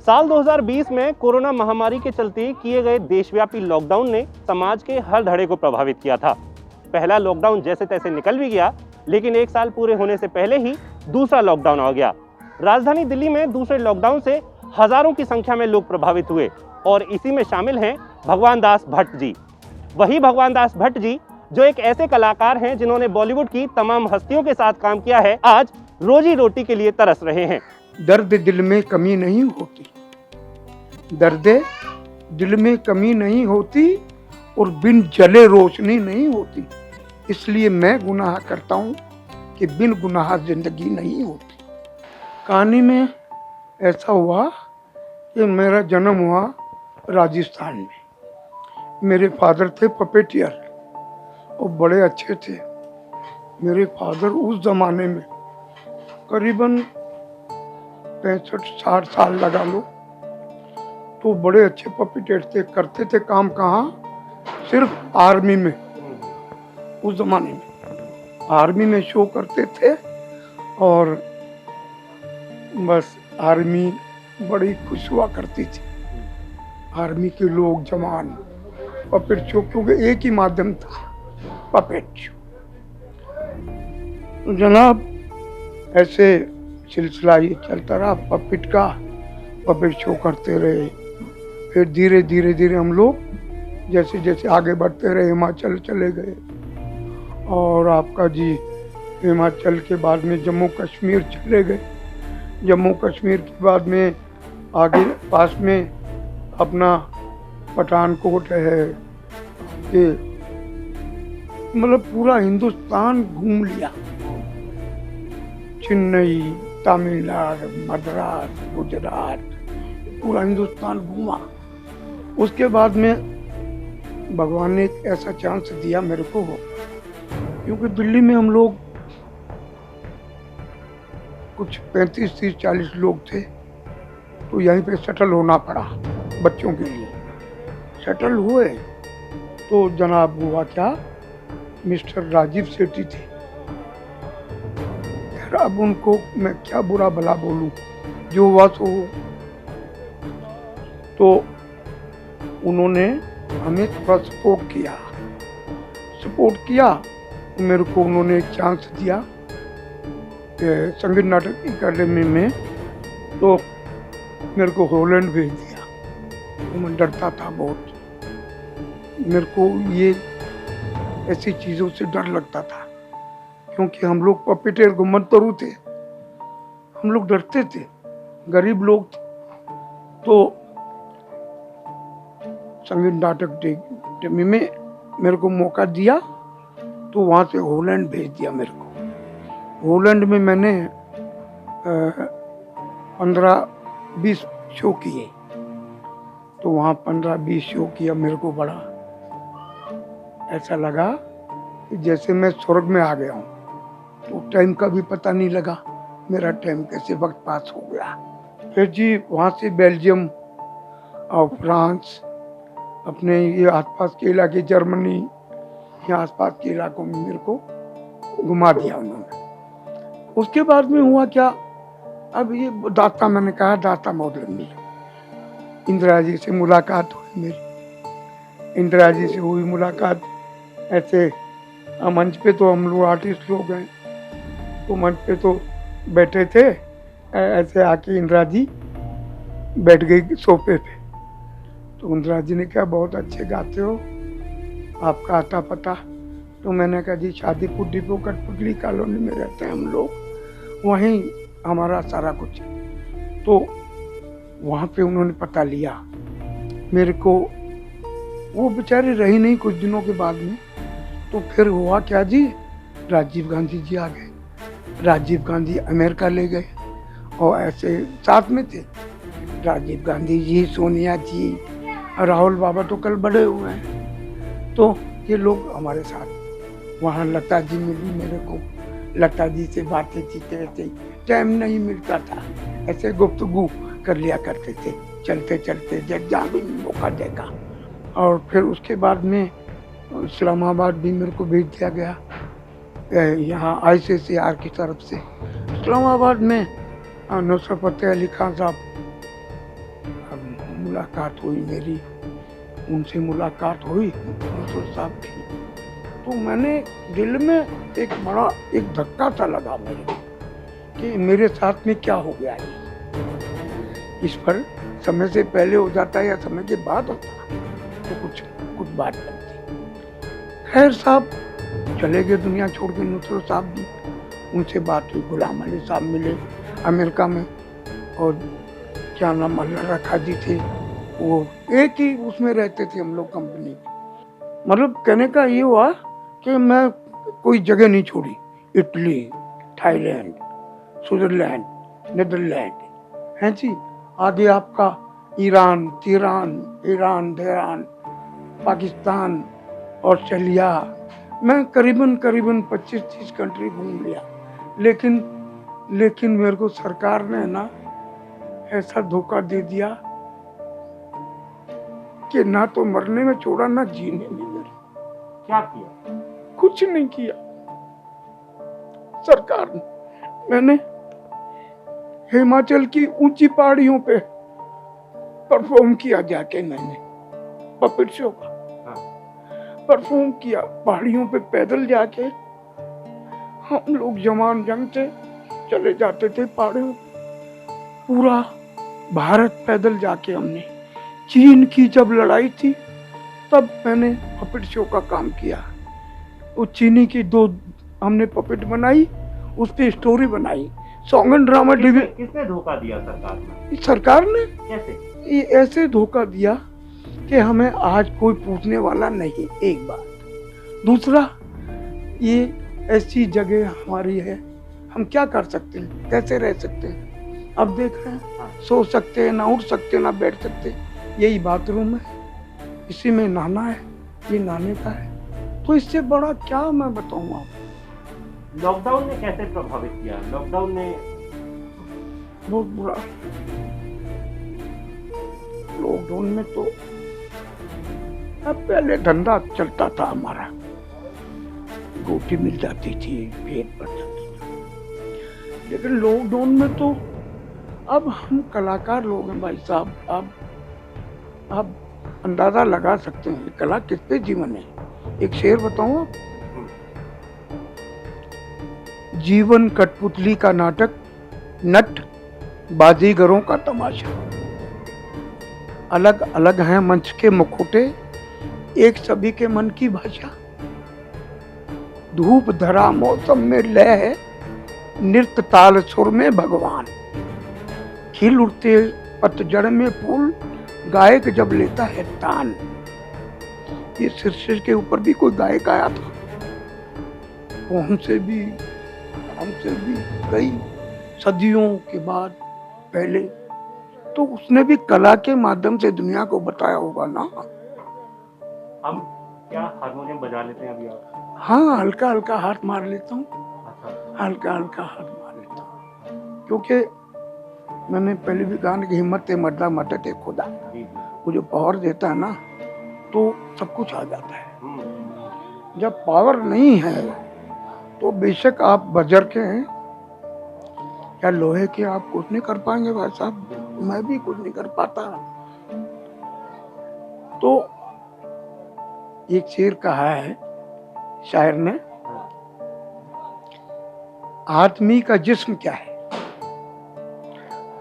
साल 2020 में कोरोना महामारी के चलते किए गए देशव्यापी लॉकडाउन ने समाज के हर धड़े को प्रभावित किया था। पहला लॉकडाउन जैसे तैसे निकल भी गया, लेकिन एक साल पूरे होने से पहले ही दूसरा लॉकडाउन आ गया। राजधानी दिल्ली में दूसरे लॉकडाउन से हजारों की संख्या में लोग प्रभावित हुए और इसी में शामिल हैं भगवान दास भट्ट जी। वही भगवान दास भट्ट जी जो एक ऐसे कलाकार हैं जिन्होंने बॉलीवुड की तमाम हस्तियों के साथ काम किया है, आज रोजी रोटी के लिए तरस रहे हैं। दर्द दिल में कमी नहीं होती, दर्द दिल में कमी नहीं होती और बिन जले रोशनी नहीं होती। इसलिए मैं गुनाह करता हूँ कि बिन गुनाह जिंदगी नहीं होती। कहानी में ऐसा हुआ कि मेरा जन्म हुआ राजस्थान में। मेरे फादर थे पपेटियर और बड़े अच्छे थे। मेरे फादर उस जमाने में करीबन 65-60 साल लगा लो, तो बड़े अच्छे पपेटियर थे। करते थे काम कहाँ? सिर्फ आर्मी में। उस जमाने में आर्मी में शो करते थे और बस आर्मी बड़ी खुश हुआ करती थी। आर्मी के लोग जवान पपेट शो, क्योंकि एक ही माध्यम था, पपेट शो। जनाब ऐसे सिलसिला ये चलता रहा पपेट का। पपेट शो करते रहे। फिर धीरे धीरे धीरे हम लोग जैसे जैसे आगे बढ़ते रहे, हिमाचल चले गए और आपका जी हिमाचल के बाद में जम्मू कश्मीर चले गए। जम्मू कश्मीर के बाद में आगे पास में अपना पठानकोट है। ये मतलब पूरा हिंदुस्तान घूम लिया। चेन्नई, तमिलनाडु, मद्रास, गुजरात, पूरा हिंदुस्तान घूमा। उसके बाद में भगवान ने एक ऐसा चांस दिया मेरे को, क्योंकि दिल्ली में हम लोग कुछ 35-30-40 लोग थे, तो यहीं पे सेटल होना पड़ा बच्चों के लिए। सेटल हुए तो जनाब हुआ क्या, मिस्टर राजीव सेठी थे। अब उनको मैं क्या बुरा भला बोलूं, जो हुआ सो। तो उन्होंने हमें थोड़ा सपोर्ट किया। मेरे को उन्होंने एक चांस दिया संगीत नाटक अकादमी में, तो मेरे को हॉलैंड भेज दिया। तो मैं डरता था बहुत। मेरे को ये ऐसी चीज़ों से डर लगता था, क्योंकि हम लोग पपेटेर गुम्मतरू थे। हम लोग डरते थे, गरीब लोग थे। तो संगीत नाटक अकादमी में मेरे को मौका दिया, तो वहाँ से हॉलैंड भेज दिया मेरे को। हॉलैंड में मैंने 15-20 शो किए। तो वहाँ 15-20 शो किया। मेरे को बड़ा ऐसा लगा कि जैसे मैं स्वर्ग में आ गया हूँ। तो टाइम का भी पता नहीं लगा, मेरा टाइम कैसे वक्त पास हो गया। फिर जी वहाँ से बेल्जियम और फ्रांस, अपने ये आसपास के इलाके, जर्मनी, ये आसपास के इलाकों में मेरे को घुमा दिया उन्होंने। उसके बाद में हुआ क्या, अब ये दाता, मैंने कहा दाता मॉडल मिले। इंदिरा जी से मुलाकात हुई मेरी। इंदिरा जी से हुई मुलाकात ऐसे मंच पे, तो हम लोग आर्टिस्ट लोग हैं, तो मंच पे तो बैठे थे। ऐसे आके इंदिरा जी बैठ गई सोफे पे। तो इंदिरा जी ने कहा बहुत अच्छे गाते हो, आपका आता पता? तो मैंने कहा जी शादीपुर डिपो कठपुतली कॉलोनी में रहते हैं हम लोग, वहीं हमारा सारा कुछ। तो वहाँ पे उन्होंने पता लिया मेरे को। वो बेचारे रही नहीं कुछ दिनों के बाद में। तो फिर हुआ क्या जी, राजीव गांधी जी आ गए। राजीव गांधी अमेरिका ले गए और ऐसे साथ में थे राजीव गांधी जी, सोनिया जी, राहुल बाबा तो कल बड़े हुए हैं। तो ये लोग हमारे साथ। वहाँ लता जी मिली मेरे को। लता जी से बातें चीते रहते, टाइम नहीं मिलता था, ऐसे गुफ्तगू कर लिया करते थे चलते चलते, जहाँ भी मौका देगा। और फिर उसके बाद में इस्लामाबाद भी मेरे को भेज दिया गया, यहाँ ICCR की तरफ से। इस्लामाबाद में नुसरत फतेह अली खान साहब अब मुलाकात हुई मेरी, उनसे मुलाकात हुई मंसूर साहब की, तो मैंने दिल में एक बड़ा एक धक्का सा लगा मेरे को कि मेरे साथ में क्या हो गया है। इस पर समय से पहले हो जाता है या समय के बाद होता है तो कुछ बात बनती। खैर साहब चले गए दुनिया छोड़ के, नुसरत साहब भी, उनसे बात हुई। गुलाम अली साहब मिले अमेरिका में, और क्या नाम अल्लाह रखा जी थे, वो एक ही उसमें रहते थे हम लोग कंपनी। मतलब कहने का ये हुआ कि मैं कोई जगह नहीं छोड़ी, इटली, थाईलैंड, स्विट्जरलैंड, नीदरलैंड हैं जी, आगे आपका ईरान, ईरान, पाकिस्तान, ऑस्ट्रेलिया, मैं करीबन 25-30 कंट्री घूम लिया। लेकिन मेरे को सरकार ने ना ऐसा धोखा दे दिया कि ना तो मरने में छोड़ा ना जीने में मेरे। क्या किया? कुछ नहीं किया सरकार ने। मैंने हिमाचल की ऊंची पहाड़ियों पे परफॉर्म किया, जाके मैंने पपेट शो का परफॉर्म किया। पहाड़ियों पे पैदल जाके हम लोग जवान जंग से चले जाते थे पहाड़ियों, पूरा भारत पैदल जाके हमने। चीन की जब लड़ाई थी तब मैंने पपेट शो का काम किया। वो चीनी की 2 हमने पपेट बनाई, उस पर स्टोरी बनाई। सॉन्गन ड्रामा डिवीजन। किसने धोखा दिया सरकार ने? कैसे? ये ऐसे धोखा दिया कि हमें आज कोई पूछने वाला नहीं, एक बात। दूसरा, ये ऐसी जगह हमारी है, हम क्या कर सकते हैं, कैसे रह सकते हैं। अब देख रहे हैं, सो सकते हैं ना, उठ सकते ना, बैठ सकते, यही बाथरूम है, इसी में नहाना है, ये नहाने का है, तो इससे बड़ा क्या मैं बताऊं आपको। लॉकडाउन ने कैसे प्रभावित किया? लॉकडाउन ने बहुत बुरा। लॉकडाउन में तो अब पहले धंधा चलता था हमारा, रोटी मिल जाती थी, पेट भर जाती थी। लेकिन लॉकडाउन में तो अब हम कलाकार लोग हैं भाई साहब, आप अंदाजा लगा सकते हैं कला किस पे जीवन है। एक शेर बताऊं आप, जीवन कठपुतली का नाटक, नट बाजीगरों का तमाशा। अलग अलग हैं मंच के मुखौटे, एक सभी के मन की भाषा। धूप धरा मौसम में लय है, नृत्य ताल सुर में भगवान। खिल उठते पतझड़ में फूल, गायक जब लेता है तान। ये शीर्षक के ऊपर भी कोई गायक आया था, वो हमसे भी कई सदियों के बाद पहले, तो उसने भी कला के माध्यम से दुनिया को बताया होगा ना। अब क्या हारमोनियम बजा लेते हैं अभी आप? हाँ, हल्का हल्का हाथ मार लेता हूँ। अच्छा। हल्का हल्का हाथ मार लेता हूँ, क्योंकि मैंने पहले भी कहा कि हिम्मत है मर्दा मदद है खुदा। वो जो पावर देता है ना, तो सब कुछ आ जाता है। जब पावर नहीं है तो बेशक आप बजर के हैं या लोहे के, आप कुछ नहीं कर पाएंगे भाई साहब, मैं भी कुछ नहीं कर पाता। तो एक शेर कहा है शायर ने, आदमी का जिस्म क्या है,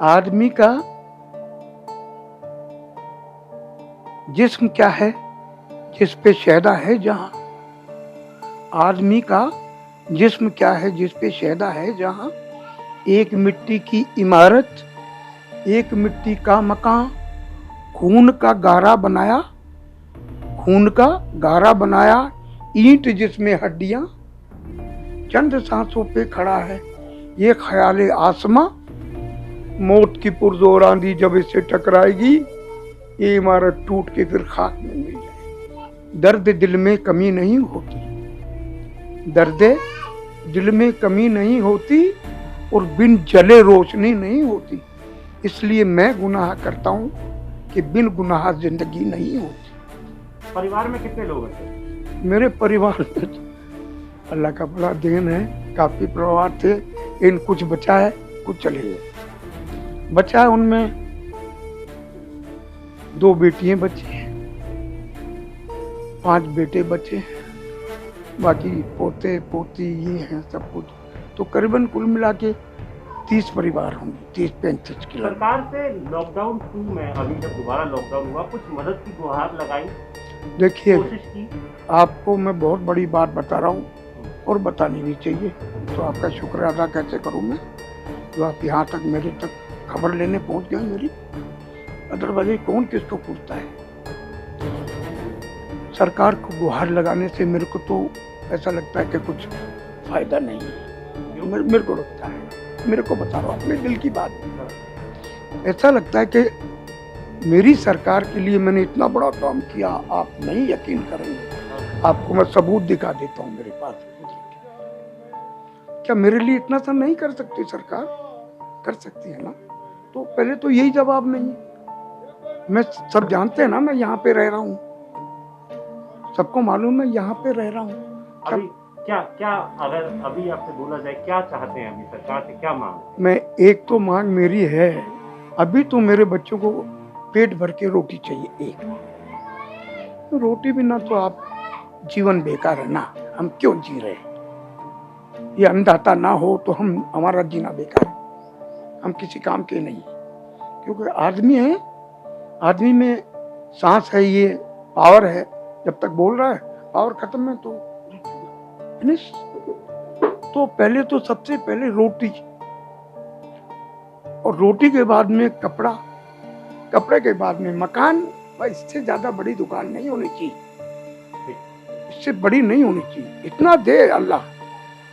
आदमी का जिस्म क्या है जिस पे शैदा है जहां। आदमी का जिस्म क्या है जिस पे शैदा है जहां। एक मिट्टी की इमारत, एक मिट्टी का मकान, खून का गारा बनाया, ईंट जिसमें हड्डियां। चंद सांसों पे खड़ा है ये ख्याले आसमां, मौत की पुरजोर आंधी जब इससे टकराएगी, ये इमारत टूट के फिर खाक में मिल जाएगी। दर्द दिल में कमी नहीं होती, दर्द दिल में कमी नहीं होती, और बिन जले रोशनी नहीं होती। इसलिए मैं गुनाह करता हूँ कि बिन गुनाह जिंदगी नहीं होती। परिवार में कितने लोग हैं? मेरे परिवार में तो अल्लाह का बड़ा देन है, काफी परिवार थे, इन कुछ बचा है, कुछ चले गए। बचा है उनमें 2 बेटियां बच्ची हैं, 5 बेटे बच्चे हैं, बाकी पोते पोती ये हैं सब कुछ। तो करीबन कुल मिला के 30 परिवार होंगे, 30-35 किलो। सरकार से लॉकडाउन 2 में अभी जब दोबारा लॉकडाउन हुआ कुछ मदद की गुहार लगाई, देखिए कोशिश की? आपको मैं बहुत बड़ी बात बता रहा हूँ और बतानी भी चाहिए, तो आपका शुक्र अदा कैसे करूँ मैं, जो आप यहाँ तक मेरे तक खबर लेने पहुँच गए मेरी। अदरवाइज कौन किसको पूछता है। सरकार को गुहार लगाने से मेरे को तो ऐसा लगता है कि कुछ फायदा नहीं है। मेरे को लगता है, मेरे को बता रहा हूँ अपने दिल की बात। ऐसा लगता है कि मेरी सरकार के लिए मैंने इतना बड़ा काम किया, आप नहीं यकीन करेंगे। आपको मैं सबूत दिखा देता हूँ मेरे पास। क्या मेरे लिए इतना सा नहीं कर सकती सरकार? कर सकती है ना। तो पहले तो यही जवाब नहीं है। मैं सब जानते हैं ना, मैं यहाँ पे रह रहा हूँ, सबको मालूम है यहाँ पे रह रहा हूँ। अभी क्या अगर अभी आपसे बोला जाए क्या चाहते हैं, अभी सरकार से क्या मांग? मैं एक तो मांग मेरी है, अभी तो मेरे बच्चों को पेट भर के रोटी चाहिए। एक रोटी बिना तो आप जीवन बेकार है ना, हम क्यों जी रहे हैं? ये अन्नदाता ना हो तो हमारा जीना बेकार है, हम किसी काम के नहीं। क्योंकि आदमी है, आदमी में सांस है, ये पावर है। जब तक बोल रहा है पावर खत्म है तो फिनिश। तो पहले तो सबसे पहले रोटी, और रोटी के बाद में कपड़ा, कपड़े के बाद में मकान। भाई इससे ज्यादा बड़ी दुकान नहीं होनी चाहिए, इससे बड़ी नहीं होनी चाहिए। इतना दे अल्लाह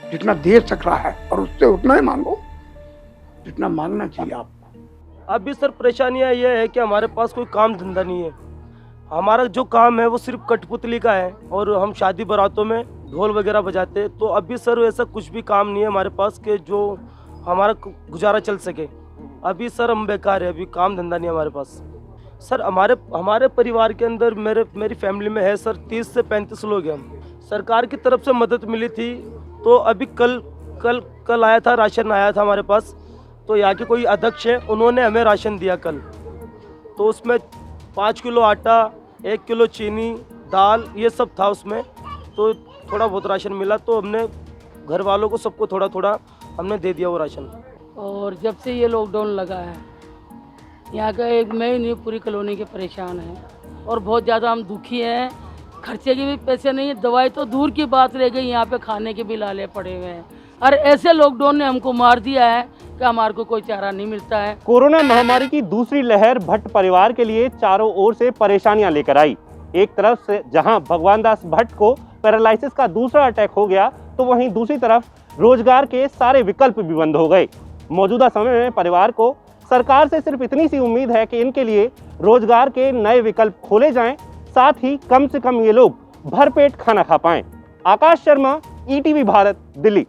जितना दे सक रहा है, और उससे उतना ही मांगो जितना मांगना चाहिए आपको। अभी सर परेशानियाँ ये है कि हमारे पास कोई काम धंधा नहीं है। हमारा जो काम है वो सिर्फ कठपुतली का है, और हम शादी बारातों में ढोल वगैरह बजाते हैं। तो अभी सर ऐसा कुछ भी काम नहीं है हमारे पास कि जो हमारा गुजारा चल सके। अभी सर हम बेकार है, अभी काम धंधा नहीं है हमारे पास। सर हमारे परिवार के अंदर मेरी फैमिली में है सर 30 से 35 लोग हैं हम। सरकार की तरफ से मदद मिली थी, तो अभी कल आया था, राशन आया था हमारे पास। तो यहाँ के कोई अध्यक्ष है, उन्होंने हमें राशन दिया कल। तो उसमें 5 किलो आटा, 1 किलो चीनी, दाल, ये सब था उसमें। तो थोड़ा बहुत राशन मिला, तो हमने घर वालों को सबको थोड़ा थोड़ा हमने दे दिया वो राशन। और जब से ये लॉकडाउन लगा है, यहाँ का एक मैं ही नहीं पूरी कॉलोनी के परेशान हैं, और बहुत ज़्यादा हम दुखी हैं। खर्चे के भी पैसे नहीं है, दवाई तो दूर की बात रह गई, यहाँ पे खाने के भी लाले पड़े हुए हैं। और ऐसे लॉकडाउन ने हमको मार दिया है कि हमारे को कोई चारा नहीं मिलता है। कोरोना महामारी की दूसरी लहर भट्ट परिवार के लिए चारों ओर से परेशानियां लेकर आई। एक तरफ से जहां भगवान दास भट्ट को पैरालिसिस का दूसरा अटैक हो गया, तो वहीं दूसरी तरफ रोजगार के सारे विकल्प भी बंद हो गए। मौजूदा समय में परिवार को सरकार से सिर्फ इतनी सी उम्मीद है कि इनके लिए रोजगार के नए विकल्प खोले जाएं, साथ ही कम से कम ये लोग भरपेट खाना खा पाएं। आकाश शर्मा, ईटीवी भारत, दिल्ली।